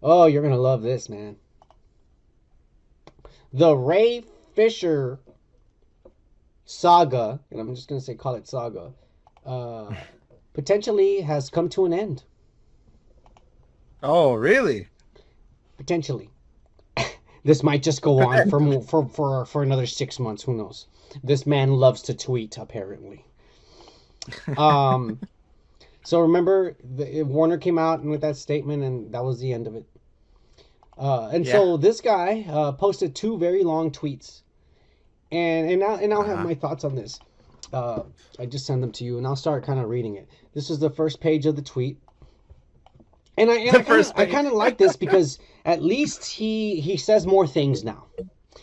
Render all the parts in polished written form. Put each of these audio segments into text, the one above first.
Oh, you're gonna love this, man. The Ray Fisher saga, and I'm just gonna say call it saga, uh, potentially has come to an end. Oh, really? Potentially, this might just go on for another 6 months. Who knows? This man loves to tweet, apparently. Um, so remember, Warner came out with that statement, and that was the end of it. And Yeah. so this guy posted two very long tweets, and I'll have Uh-huh. my thoughts on this. Uh, I just send them to you, and I'll start kind of reading it. This is the first page of the tweet, and I and The I kind of first I page. kind of like this because at least he says more things now.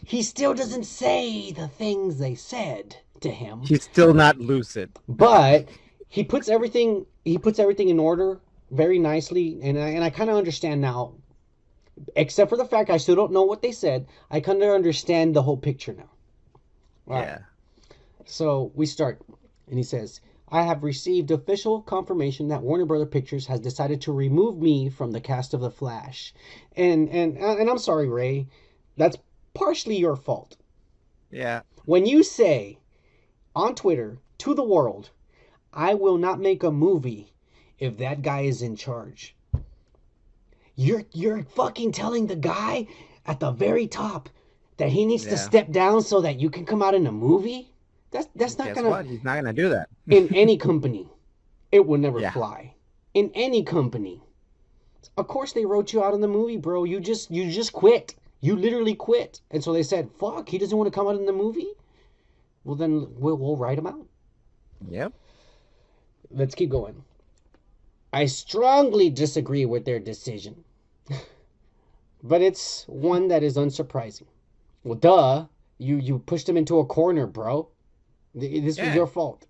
He still doesn't say the things they said to him, He's still not lucid. but he puts everything in order very nicely, and I kind of understand now. Except for the fact I still don't know what they said, I kind of understand the whole picture now. All right. Yeah. So we start, and he says, I have received official confirmation that Warner Brother Pictures has decided to remove me from the cast of The Flash. And I'm sorry, Ray. That's partially your fault. Yeah. When you say on Twitter to the world, I will not make a movie if that guy is in charge. You're fucking telling the guy at the very top that he needs to Yeah. step down so that you can come out in a movie? That's not Guess gonna what? He's not gonna do that. in any company. It would never Yeah. fly. In any company. Of course they wrote you out in the movie, bro. You just quit. You literally quit. And so they said, fuck, he doesn't want to come out in the movie? Well then we'll write him out. Yep. Let's keep going. I strongly disagree with their decision, but it's one that is unsurprising. Well, duh. You pushed him into a corner, bro. This was Yeah. your fault.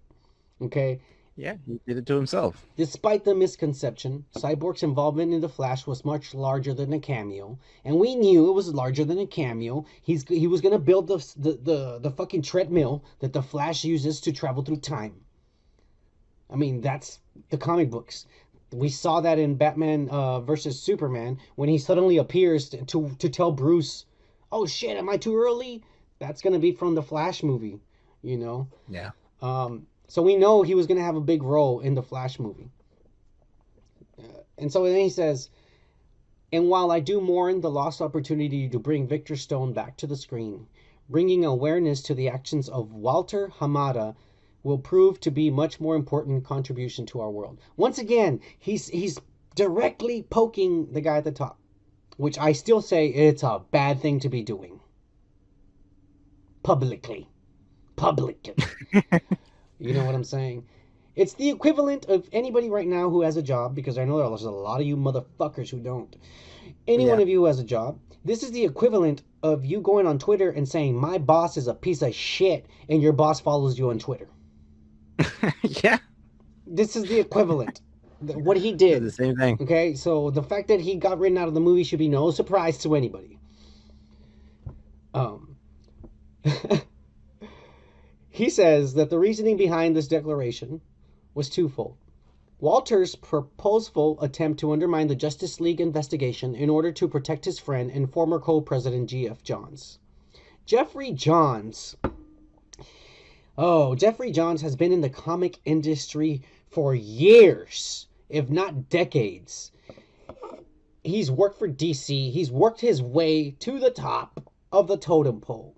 Okay. Yeah. He did it to himself. Despite the misconception, Cyborg's involvement in the Flash was much larger than a cameo, and we knew it was larger than a cameo. He was gonna build the fucking treadmill that the Flash uses to travel through time. I mean, that's the comic books. We saw that in Batman versus Superman when he suddenly appears to tell Bruce, "Oh shit, am I too early?" That's gonna be from the Flash movie, you know. Yeah. So we know he was gonna have a big role in the Flash movie. And so then he says, and while I do mourn the lost opportunity to bring Victor Stone back to the screen, bringing awareness to the actions of Walter Hamada will prove to be much more important contribution to our world. Once again, he's directly poking the guy at the top, which I still say it's a bad thing to be doing. Publicly. Publicly. You know what I'm saying? It's the equivalent of anybody right now who has a job, because I know there's a lot of you motherfuckers who don't. Any one Yeah. of you who has a job, this is the equivalent of you going on Twitter and saying, my boss is a piece of shit, and your boss follows you on Twitter. Yeah. This is the equivalent. What he Did the did. same thing. Okay, so the fact that he got written out of the movie should be no surprise to anybody. Um, he says that the reasoning behind this declaration was twofold. Walter's purposeful attempt to undermine the Justice League investigation in order to protect his friend and former co-president G.F. Johns. Jeffrey Johns. Oh, Jeffrey Johns has been in the comic industry for years, if not decades. He's worked for DC. He's worked his way to the top of the totem pole.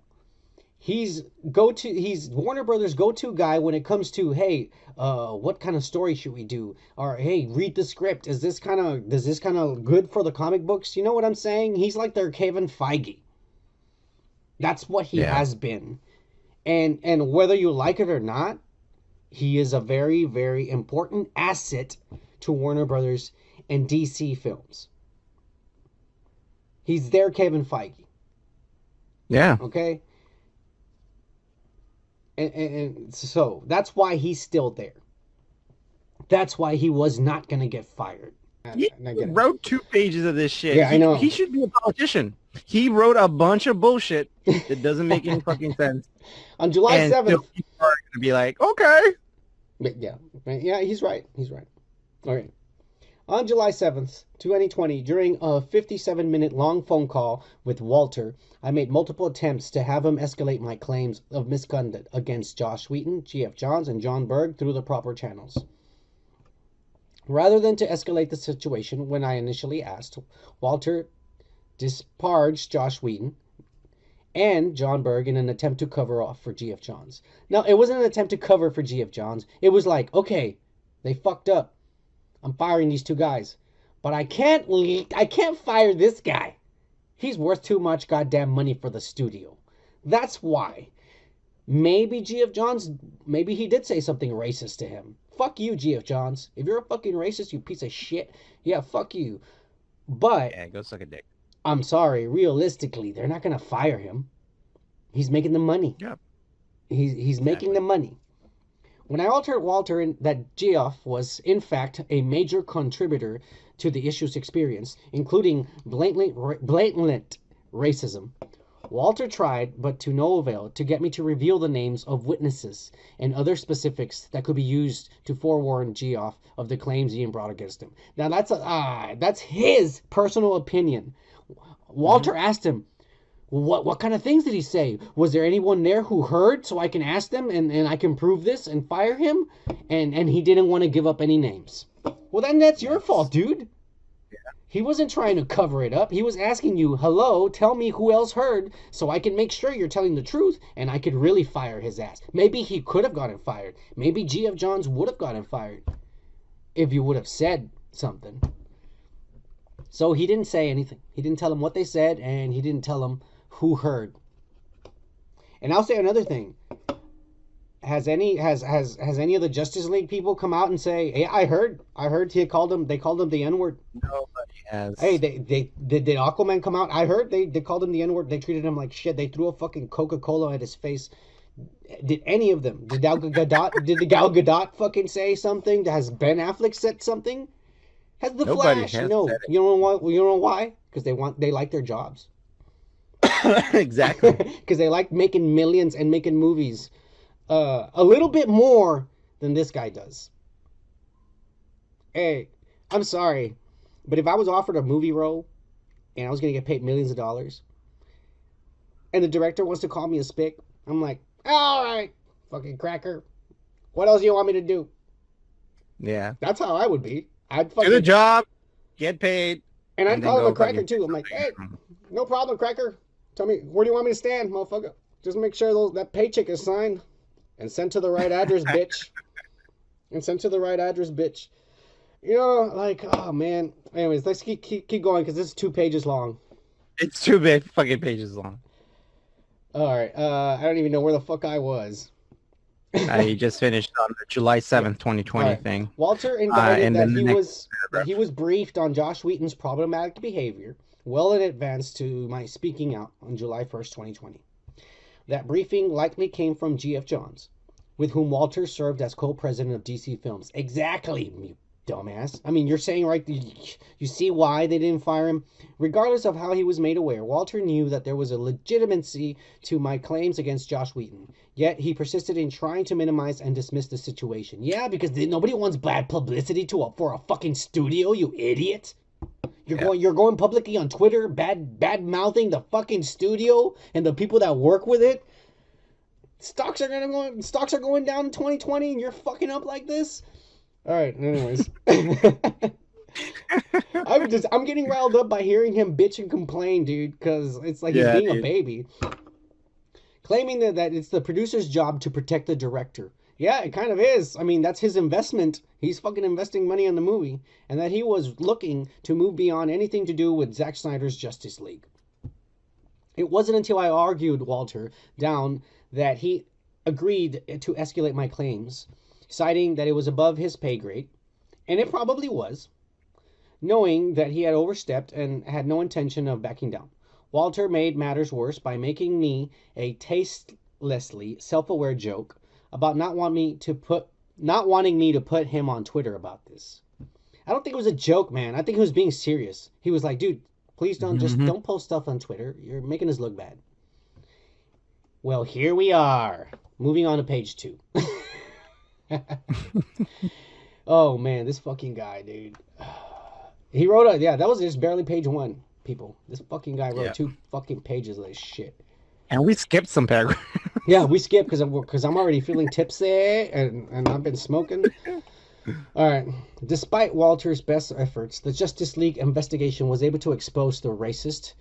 He's Warner Brothers go-to guy when it comes to, hey, what kind of story should we do, or hey, read the script, does this kind of good for the comic books, you know what I'm saying? He's like their Kevin Feige. That's what he Yeah. has been. And whether you like it or not, he is a very, very important asset to Warner Brothers and DC films. He's their Kevin Feige. Yeah. Okay. And so that's why he's still there. That's why he was not going to get fired. He And I get it. wrote 2 pages of this shit. Yeah, I know. He should be a politician. He wrote a bunch of bullshit that doesn't make any fucking sense. On July And still 7th. people are gonna be like, okay. Yeah, yeah, he's right. He's right. All right. On July 7th, 2020, during a 57-minute long phone call with Walter, I made multiple attempts to have him escalate my claims of misconduct against Josh Wheaton, G.F. Johns, and John Berg through the proper channels. Rather than to escalate the situation when I initially asked, Walter disparaged Josh Wheaton and John Berg in an attempt to cover off for G.F. Johns. Now, it wasn't an attempt to cover for G.F. Johns. It was like, okay, they fucked up. I'm firing these two guys. But I can't fire this guy. He's worth too much goddamn money for the studio. That's why. Maybe G.F. Johns, maybe he did say something racist to him. Fuck you, G.F. Johns. If you're a fucking racist, you piece of shit, yeah, fuck you. But Yeah, go suck a dick. I'm sorry, realistically, they're not gonna fire him. He's making the money. Yep. He's making the money. When I altered Walter in that Geoff was, in fact, a major contributor to the issues experienced, including blatant racism, Walter tried, but to no avail, to get me to reveal the names of witnesses and other specifics that could be used to forewarn Geoff of the claims Ian brought against him. Now, that's his personal opinion. Walter asked him, what kind of things did he say? Was there anyone there who heard so I can ask them and I can prove this and fire him? And he didn't want to give up any names. Well, then that's your fault, dude. He wasn't trying to cover it up. He was asking you, hello, tell me who else heard so I can make sure you're telling the truth and I could really fire his ass. Maybe he could have gotten fired. Maybe G.F. Johns would have gotten fired if you would have said something. So he didn't say anything. He didn't tell him what they said and he didn't tell him who heard. And I'll say another thing. Has any of the Justice League people come out and say, "Hey, I heard they called him the N-word"? Nobody has. Hey, did Aquaman come out? I heard they called him the N-word. They treated him like shit. They threw a fucking Coca-Cola at his face. Did any of them? Did the Gal Gadot fucking say something? Has Ben Affleck said something? Has the Nobody Flash? has No. said it. You know why? Because they like their jobs. Exactly. Because they like making millions and making movies a little bit more than this guy does. Hey, I'm sorry, but if I was offered a movie role and I was going to get paid millions of dollars and the director wants to call me a spick, I'm like, all right, fucking cracker. What else do you want me to do? Yeah. That's how I would be. I'd Do fucking the job, get paid, and I'd and then call him go a cracker fucking- too. I'm like, hey, no problem, cracker. Tell me, where do you want me to stand, motherfucker? Just make sure that paycheck is signed and sent to the right address, bitch. And sent to the right address, bitch. You know, like, oh man. Anyways, let's keep going because this is 2 pages long. It's 2 big fucking pages long. All right, I don't even know where the fuck I was. He just finished on the July 7th, 2020 All right. thing. Walter invited and that then the next he was briefed on Josh Wheaton's problematic behavior well in advance to my speaking out on July 1st, 2020. That briefing likely came from G.F. Johns, with whom Walter served as co-president of DC Films. Exactly, you dumbass. I mean, you're saying right, you see why they didn't fire him? Regardless of how he was made aware, Walter knew that there was a legitimacy to my claims against Josh Wheaton. Yet he persisted in trying to minimize and dismiss the situation. Yeah, because nobody wants bad publicity for a fucking studio, you idiot. You're going publicly on Twitter, bad mouthing the fucking studio and the people that work with it. Stocks are going down in 2020 and you're fucking up like this. All right, anyways. I'm getting riled up by hearing him bitch and complain, dude, because it's like he's being a baby. Claiming that it's the producer's job to protect the director. Yeah, it kind of is. I mean, that's his investment. He's fucking investing money on the movie. And that he was looking to move beyond anything to do with Zack Snyder's Justice League. It wasn't until I argued Walter down that he agreed to escalate my claims, citing that it was above his pay grade, and it probably was, knowing that he had overstepped and had no intention of backing down. Walter made matters worse by making me a tastelessly self-aware joke about not wanting me to put him on Twitter about this. I don't think it was a joke, man. I think he was being serious. He was like, dude, please don't post stuff on Twitter. You're making us look bad. Well, here we are. Moving on to page 2. Oh, man, this fucking guy, dude. He wrote a that was just barely page one. People, this fucking guy wrote Yeah. 2 fucking pages of this shit. And we skipped some paragraphs. Yeah, we skipped because I'm already feeling tipsy and I've been smoking. All right. Despite Walter's best efforts, the Justice League investigation was able to expose the racist,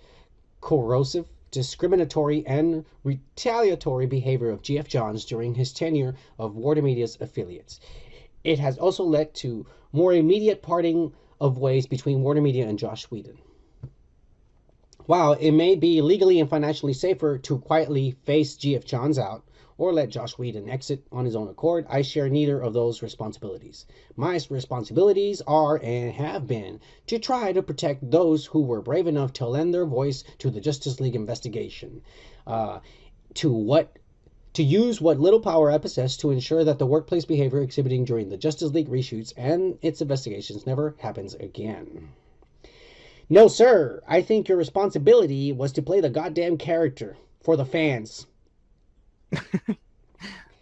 corrosive, discriminatory, and retaliatory behavior of G.F. Johns during his tenure of Warner Media's affiliates. It has also led to more immediate parting of ways between Warner Media and Joss Whedon. While it may be legally and financially safer to quietly face G.F. Johns out or let Joss Whedon exit on his own accord, I share neither of those responsibilities. My responsibilities are and have been to try to protect those who were brave enough to lend their voice to the Justice League investigation, to use what little power I possess to ensure that the workplace behavior exhibiting during the Justice League reshoots and its investigations never happens again. No, sir. I think your responsibility was to play the goddamn character for the fans.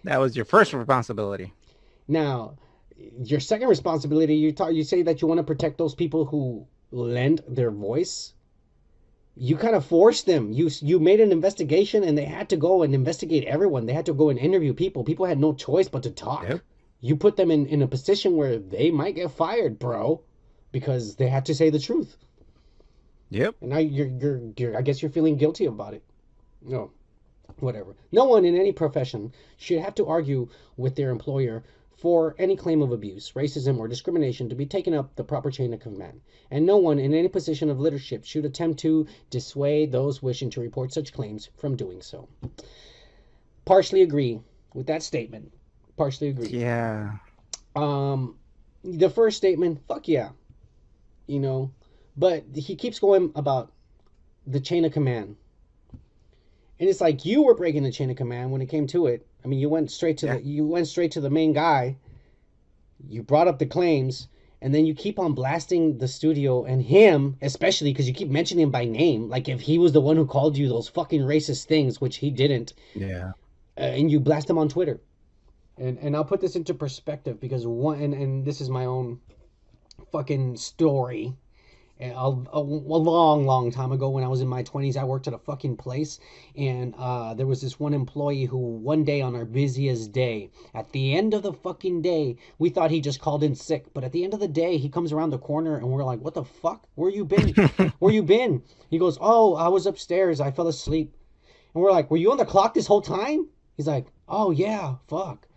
That was your first responsibility. Now, your second responsibility, you say that you want to protect those people who lend their voice. You kind of forced them. You made an investigation, and they had to go and investigate everyone. They had to go and interview people. People had no choice but to talk. Yep. You put them in a position where they might get fired, bro, because they had to say the truth. Yep. And now you're I guess you're feeling guilty about it. No, whatever. No one in any profession should have to argue with their employer for any claim of abuse, racism, or discrimination to be taken up the proper chain of command. And no one in any position of leadership should attempt to dissuade those wishing to report such claims from doing so. Partially agree with that statement. Partially agree. Yeah. The first statement, fuck yeah. You know, but he keeps going about the chain of command. And it's like you were breaking the chain of command when it came to it. I mean, you went straight to the main guy. You brought up the claims, and then you keep on blasting the studio and him, especially because you keep mentioning him by name, like if he was the one who called you those fucking racist things, which he didn't. Yeah. And you blast him on Twitter. And I'll put this into perspective because and this is my own fucking story. A long time ago when I was in my 20s, I worked at a fucking place, and there was this one employee who one day on our busiest day, at the end of the fucking day, we thought he just called in sick, but at the end of the day, he comes around the corner and we're like, what the fuck? Where you been? Where you been? He goes, oh, I was upstairs. I fell asleep. And we're like, were you on the clock this whole time? He's like, oh yeah, fuck.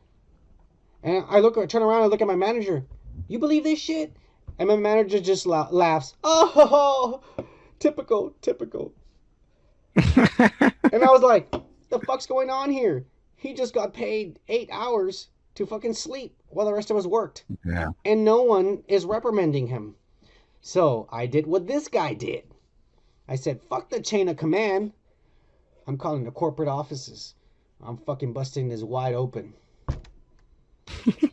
And I turn around and look at my manager. You believe this shit? And my manager just laughs. Oh, typical. And I was like, the fuck's going on here? He just got paid 8 hours to fucking sleep while the rest of us worked. Yeah. And no one is reprimanding him. So I did what this guy did. I said, fuck the chain of command. I'm calling the corporate offices. I'm fucking busting this wide open.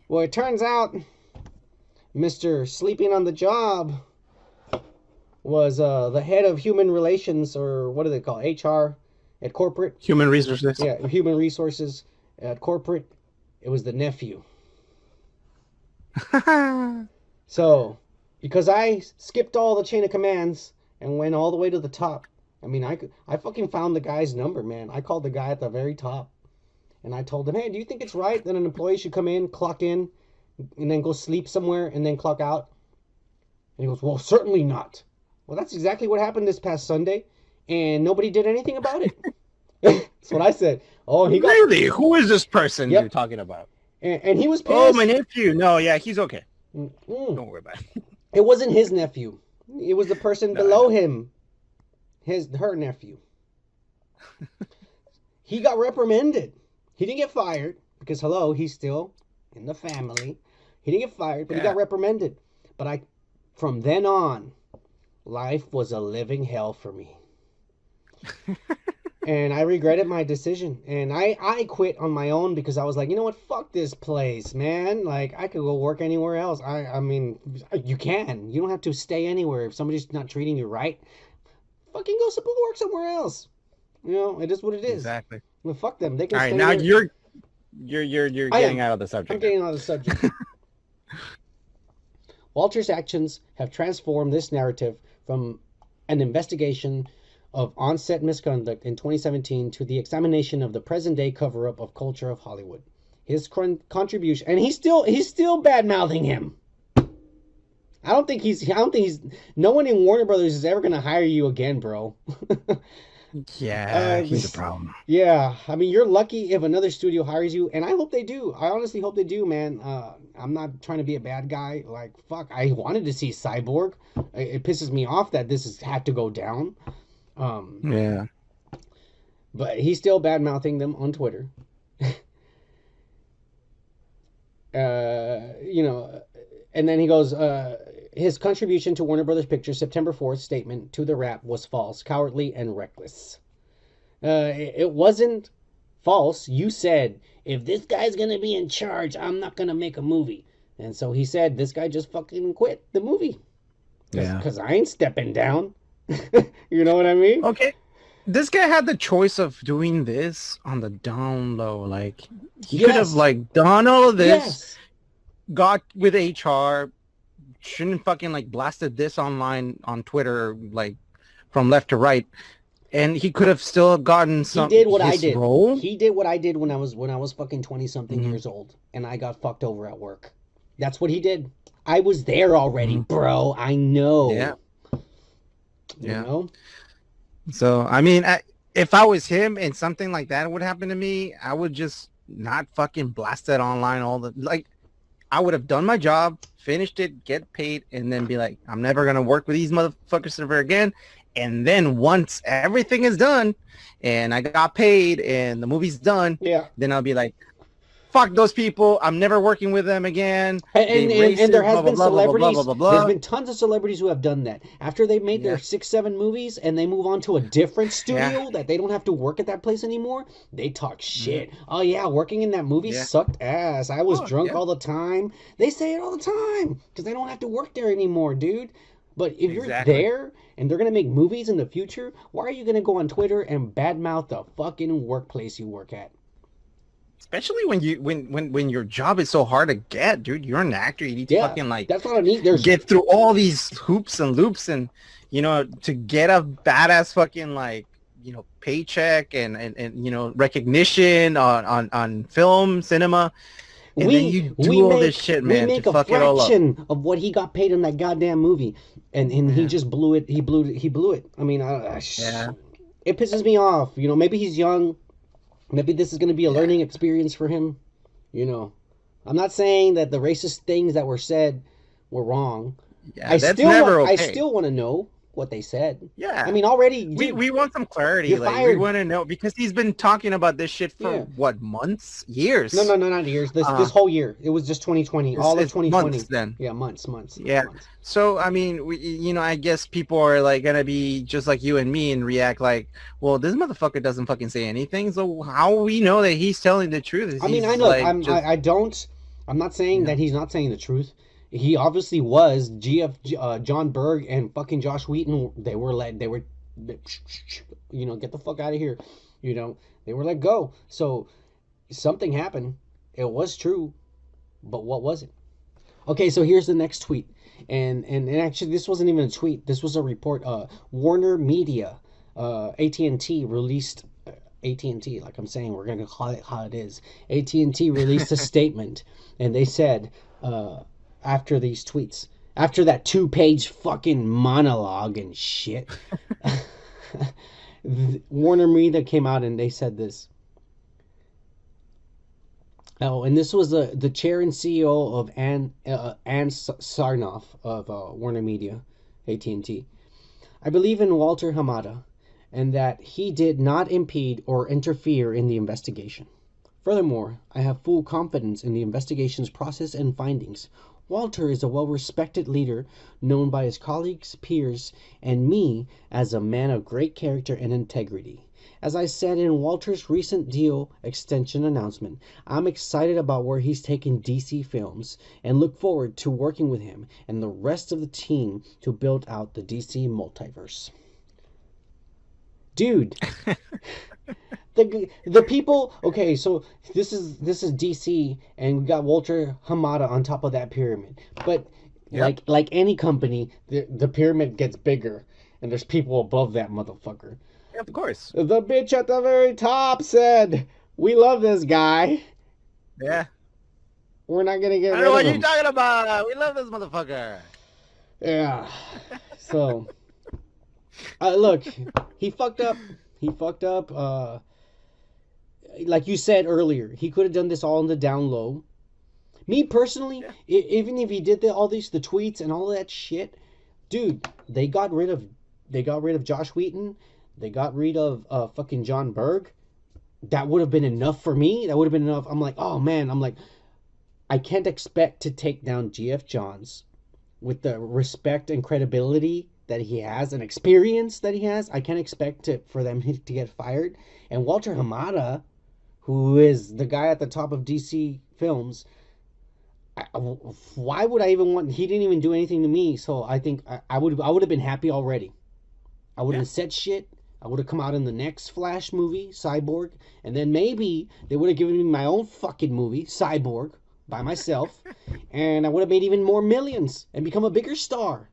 Well, it turns out Mr. Sleeping on the Job was the head of human relations, or what do they call it? HR at corporate. Human resources. Yeah, human resources at corporate. It was the nephew. So, because I skipped all the chain of commands and went all the way to the top. I mean, I fucking found the guy's number, man. I called the guy at the very top. And I told him, hey, do you think it's right that an employee should come in, clock in, and then go sleep somewhere and then clock out? And he goes, well, certainly not. Well, that's exactly what happened this past Sunday, and nobody did anything about it. That's what I said. Oh, he got... Really? Who is this person Yep. you're talking about? And he was pissed. Oh, my nephew. No, yeah, he's okay. Mm-mm. Don't worry about it. It wasn't his nephew. It was the person below him. Her nephew. He got reprimanded. He didn't get fired because, hello, he's still in the family. He didn't get fired, but he got reprimanded. But from then on, life was a living hell for me. And I regretted my decision. And I quit on my own because I was like, you know what? Fuck this place, man. Like, I could go work anywhere else. I mean, you can. You don't have to stay anywhere. If somebody's not treating you right, fucking go work somewhere else. You know, it is what it is. Exactly. Well, fuck them. They can All right, stay now there. you're getting out of the subject. I'm getting out of the subject. Walter's actions have transformed this narrative from an investigation of on-set misconduct in 2017 to the examination of the present-day cover-up of culture of Hollywood. His contribution, and he's still bad-mouthing him. I don't think he's. No one in Warner Brothers is ever gonna hire you again, bro. Yeah, he's a problem. Yeah, I mean, you're lucky if another studio hires you, and I hope they do. I honestly hope they do, man. I'm not trying to be a bad guy. Like, fuck, I wanted to see Cyborg. It pisses me off that this has had to go down. Yeah. But he's still bad mouthing them on Twitter. You know, and then he goes, his contribution to Warner Brothers Pictures September 4th statement to the rap was false, cowardly, and reckless. It wasn't false. You said, if this guy's going to be in charge, I'm not going to make a movie. And so he said, this guy just fucking quit the movie. Because I ain't stepping down. You know what I mean? Okay. This guy had the choice of doing this on the down low. Like, he could have, like, done all of this, got with HR, shouldn't fucking, like, blasted this online on Twitter, like, from left to right. And he could have still gotten some. He did what I did. Role. He did what I did when I was fucking 20-something years old, and I got fucked over at work. That's what he did. I was there already, bro. I know. Yeah. You know? So, I mean, if I was him and something like that would happen to me, I would just not fucking blast it online I would have done my job, finished it, get paid, and then be like, I'm never going to work with these motherfuckers ever again. And then once everything is done and I got paid and the movie's done, then I'll be like, fuck those people. I'm never working with them again. And there has been celebrities. There's been tons of celebrities who have done that. After they made their 6-7 movies and they move on to a different studio that they don't have to work at that place anymore, they talk shit. Oh yeah, working in that movie sucked ass. I was drunk all the time. They say it all the time because they don't have to work there anymore, dude. But if you're there and they're going to make movies in the future, why are you going to go on Twitter and badmouth the fucking workplace you work at? Especially when your job is so hard to get, dude. You're an actor. You need to fucking that's what I need. Get through all these hoops and loops, and to get a badass fucking paycheck and recognition on film, cinema. And then you do all this shit, man. We make a fraction of what he got paid in that goddamn movie, and he just blew it. He blew it. I mean, it pisses me off. Maybe he's young. Maybe this is going to be a learning experience for him. I'm not saying that the racist things that were said were wrong. Yeah, that's never okay. I still want to know what they said. Yeah. I mean, already... We want some clarity. We want to know, because he's been talking about this shit for, what, months? Years? No, not years. This whole year. It was just 2020. All of 2020. Months, then. Yeah, months. Yeah. Months. So, I mean, I guess people are, going to be just like you and me and react like, well, this motherfucker doesn't fucking say anything, so how we know that he's telling the truth? I mean, I know. I'm not saying that he's not saying the truth. He obviously was. John Berg and fucking Josh Wheaton, get the fuck out of here. They were let go. So something happened. It was true, but what was it? Okay, so here's the next tweet. And actually, this wasn't even a tweet. This was a report. Warner Media, AT&T released... AT&T, like I'm saying, we're going to call it how it is. AT&T released a statement, and they said... after these tweets, after that 2-page fucking monologue and shit, Warner Media came out and they said this. Oh, and this was the chair and CEO of Ann Sarnoff of Warner Media, AT&T. I believe in Walter Hamada, and that he did not impede or interfere in the investigation. Furthermore, I have full confidence in the investigation's process and findings. Walter is a well-respected leader, known by his colleagues, peers, and me as a man of great character and integrity. As I said in Walter's recent deal extension announcement, I'm excited about where he's taken DC Films and look forward to working with him and the rest of the team to build out the DC multiverse. Dude, the people. Okay, so this is DC, and we got Walter Hamada on top of that pyramid. But Yep. Like any company, the pyramid gets bigger, and there's people above that motherfucker. Yeah, of course. The bitch at the very top said, "We love this guy. Yeah. We're not gonna get I don't know rid of what you're him." talking about. We love this motherfucker. Yeah. So, look, he fucked up. He fucked up. Like you said earlier, he could have done this all in the down low. Me personally, Yeah. even if he did all these the tweets and all that shit, dude, they got rid of Josh Wheaton, they got rid of fucking John Berg. That would have been enough for me. That would have been enough. I'm like, oh man, I'm like, I can't expect to take down GF Johns with the respect and credibility that he has and experience that he has. I can't expect for them to get fired. And Walter Hamada, who is the guy at the top of DC Films, why would I even want? He didn't even do anything to me, so I think I would have been happy already. I would have said shit. I would have come out in the next Flash movie, Cyborg, and then maybe they would have given me my own fucking movie, Cyborg, by myself, and I would have made even more millions and become a bigger star.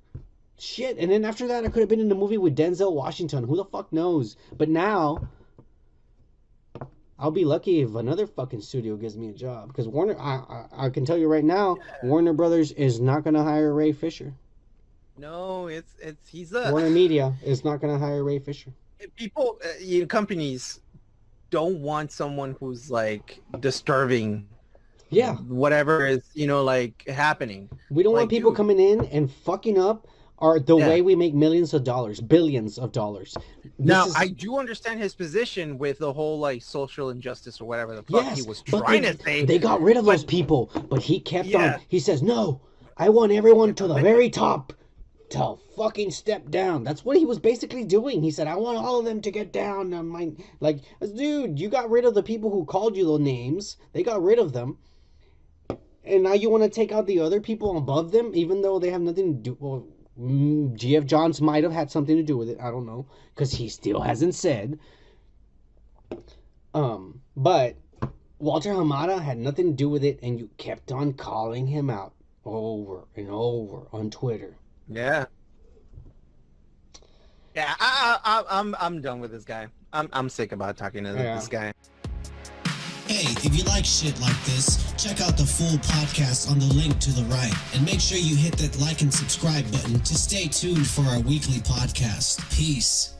Shit, and then after that, I could have been in a movie with Denzel Washington. Who the fuck knows? But now, I'll be lucky if another fucking studio gives me a job. Because Warner, I can tell you right now, Warner Brothers is not going to hire Ray Fisher. No, he's a Warner Media is not going to hire Ray Fisher. people. Companies don't want someone who's like disturbing. Yeah, Whatever is like happening. we don't want Like, people dude. coming in and fucking up the Yeah. way we make millions of dollars, billions of dollars. Now, I do understand his position with the whole like social injustice or whatever the fuck he was but trying to say. they got rid of those people, but he kept on. He says, "No, I want everyone to the very top to fucking step down." That's what he was basically doing. He said, "I want all of them to get down." Like, dude, you got rid of the people who called you the names. They got rid of them. And now you want to take out the other people above them, even though they have nothing to do. Well, GF Johns might have had something to do with it. I don't know, because he still hasn't said. But Walter Hamada had nothing to do with it, and you kept on calling him out over and over on Twitter. Yeah. Yeah, I'm done with this guy. I'm sick about talking to this guy. Hey, if you like shit like this, check out the full podcast on the link to the right. And make sure you hit that like and subscribe button to stay tuned for our weekly podcast. Peace.